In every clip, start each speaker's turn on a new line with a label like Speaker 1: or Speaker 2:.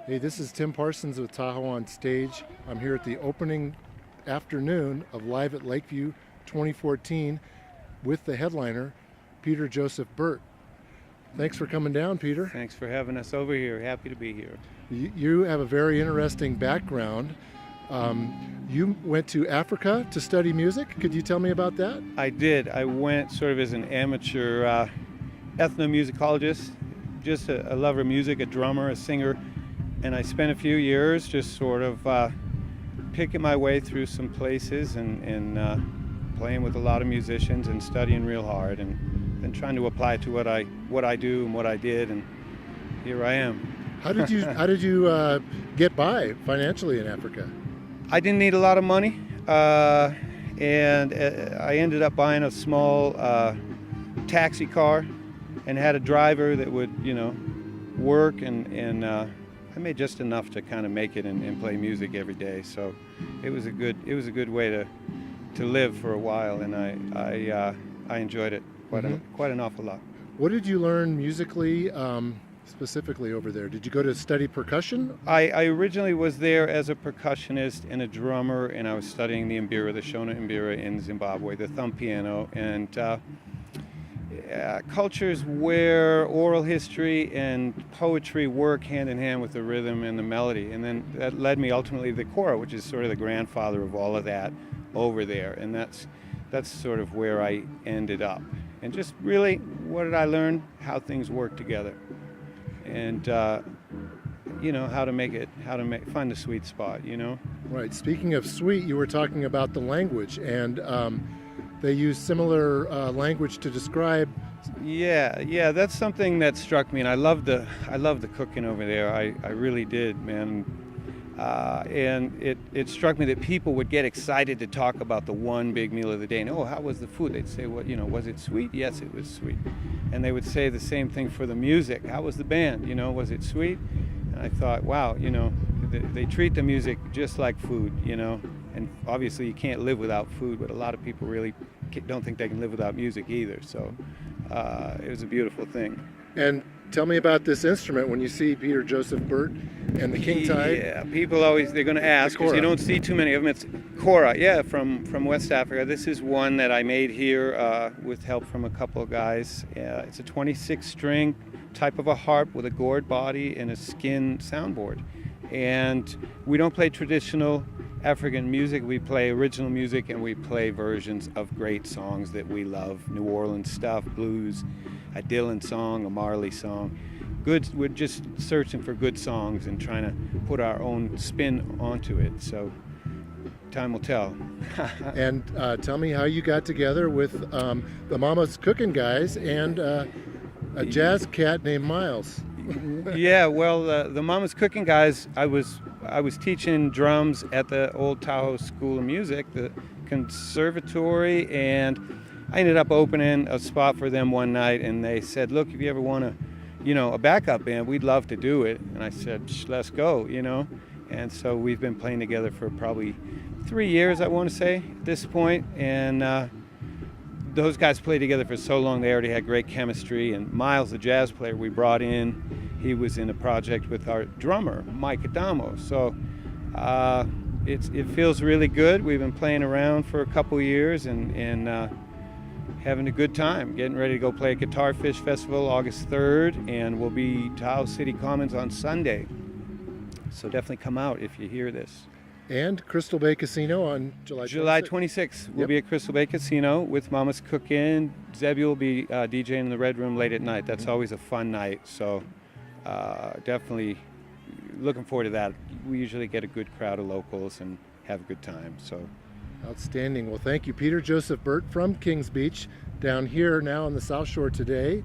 Speaker 1: Hey, this is Tim Parsons with Tahoe Onstage. I'm here at the opening afternoon of Live at Lakeview 2014 with the headliner, Peter Joseph Burtt. Thanks for coming down, Peter.
Speaker 2: Thanks for having us over here. Happy to be here.
Speaker 1: You have a very interesting background. You went to Africa to study music. Could you tell me about that?
Speaker 2: I did. I went sort of as an amateur ethnomusicologist, just a lover of music, a drummer, a singer, and I spent a few years just sort of picking my way through some places and playing with a lot of musicians and studying real hard and trying to apply it to what I do and what I did, and here I am.
Speaker 1: How did you get by financially in Africa?
Speaker 2: I didn't need a lot of money, and I ended up buying a small taxi car and had a driver that would, work, and I made just enough to kind of make it and play music every day. So it was a good way to live for a while, and I enjoyed it quite an awful lot.
Speaker 1: What did you learn musically? Specifically over there? Did you go to study percussion?
Speaker 2: I originally was there as a percussionist and a drummer, and I was studying the mbira, the Shona mbira in Zimbabwe, the thumb piano, and cultures where oral history and poetry work hand in hand with the rhythm and the melody. And then that led me ultimately to the kora, which is sort of the grandfather of all of that over there. And that's sort of where I ended up. And just really, what did I learn? How things work together. And how to find the sweet spot,
Speaker 1: Right. Speaking of sweet, you were talking about the language, and they use similar language to describe.
Speaker 2: Yeah, that's something that struck me, and I love the cooking over there. I really did, man. And it struck me that people would get excited to talk about the one big meal of the day. And, oh, how was the food? They'd say, well, was it sweet? Yes, it was sweet. And they would say the same thing for the music. How was the band? Was it sweet? And I thought, wow, they treat the music just like food, And obviously you can't live without food, but a lot of people really don't think they can live without music either. So it was a beautiful thing.
Speaker 1: And tell me about this instrument when you see Peter Joseph Burtt and the king tide.
Speaker 2: Yeah, people they're going to ask because you don't see too many of them. It's kora, from West Africa. This is one that I made here with help from a couple of guys. It's a 26-string type of a harp with a gourd body and a skin soundboard. And we don't play traditional African music. We play original music, and we play versions of great songs that we love. New Orleans stuff, blues, a Dylan song, a Marley song. We're just searching for good songs and trying to put our own spin onto it. So time will tell.
Speaker 1: And tell me how you got together with the Mama's Cooking guys and a jazz cat named Miles.
Speaker 2: Yeah, well, the Mama's Cooking guys, I was teaching drums at the old Tahoe School of Music, the conservatory, and I ended up opening a spot for them one night, and they said, look, if you ever want a backup band, we'd love to do it. And I said, let's go, And so we've been playing together for probably 3 years, I want to say, at this point. And those guys played together for so long, they already had great chemistry. And Miles, the jazz player we brought in, he was in a project with our drummer, Mike Adamo. So it feels really good. We've been playing around for a couple years and having a good time, getting ready to go play at Guitar Fish Festival August 3rd, and we'll be Tahoe City Commons on Sunday. So definitely come out if you hear this.
Speaker 1: And Crystal Bay Casino on July 26th.
Speaker 2: July 26th. We'll be at Crystal Bay Casino with Mama's Cookin'. Zebby will be DJing in the Red Room late at night. That's always a fun night. So definitely looking forward to that. We usually get a good crowd of locals and have a good time. So.
Speaker 1: Outstanding. Well, thank you, Peter Joseph Burtt from Kings Beach, down here now on the South Shore today.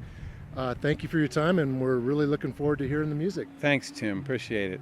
Speaker 1: Thank you for your time, and we're really looking forward to hearing the music.
Speaker 2: Thanks, Tim. Appreciate it.